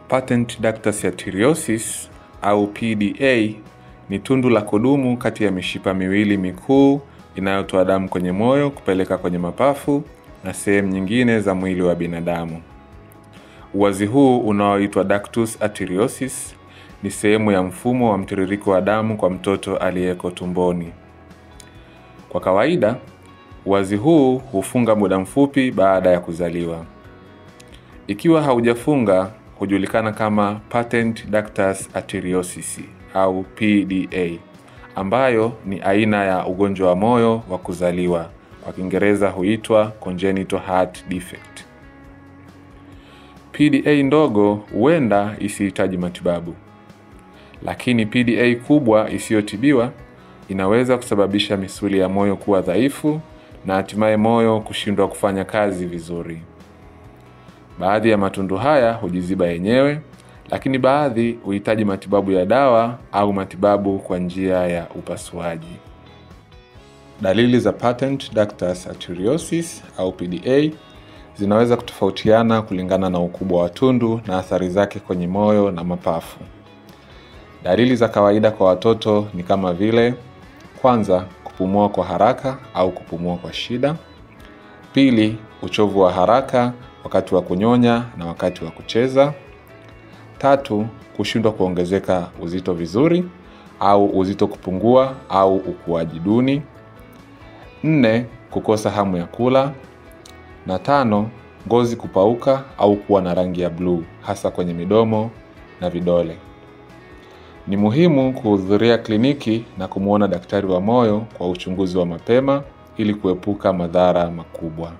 Patent ductus arteriosus au PDA ni tundu la kudumu kati ya mishipa miwili mikuu inayotoa damu kwenye moyo kupeleka kwenye mapafu na sehemu nyingine za mwili wa binadamu. Uwazi huu unaoitwa ductus arteriosus ni sehemu ya mfumo wa mtiririko wa damu kwa mtoto aliyeko tumboni. Kwa kawaida, uwazi huu hufunga muda mfupi baada ya kuzaliwa. Ikiwa haujafunga, hujulikana kama patent ductus arteriosus au PDA, ambayo ni aina ya ugonjwa wa moyo wa kuzaliwa. Kwa Kiingereza huitwa congenital heart defect. PDA ndogo huenda isihitaji matibabu, lakini PDA kubwa isiyotibiwa inaweza kusababisha misuli ya moyo kuwa dhaifu na hatimaye moyo kushindwa kufanya kazi vizuri. Baadhi ya matundu haya hujiziba yenyewe, lakini baadhi huhitaji matibabu ya dawa au matibabu kwa njia ya upasuaji. Dalili za patent ductus arteriosus au PDA zinaweza kutofautiana kulingana na ukubwa wa tundu na athari zake kwenye moyo na mapafu. Dalili za kawaida kwa watoto ni kama vile: kwanza, kupumua kwa haraka au kupumua kwa shida; pili, uchovu wa haraka wakati wa kunyonya na wakati wa kucheza; tatu, kushindwa kuongezeka uzito vizuri au uzito kupungua au ukuaji duni; nne, kukosa hamu ya kula; na tano, ngozi kupauka au kuwa na rangi ya blue, hasa kwenye midomo na vidole. Ni muhimu kuhudhuria kliniki na kumuona daktari wa moyo kwa uchunguzi wa mapema ili kuepuka madhara makubwa.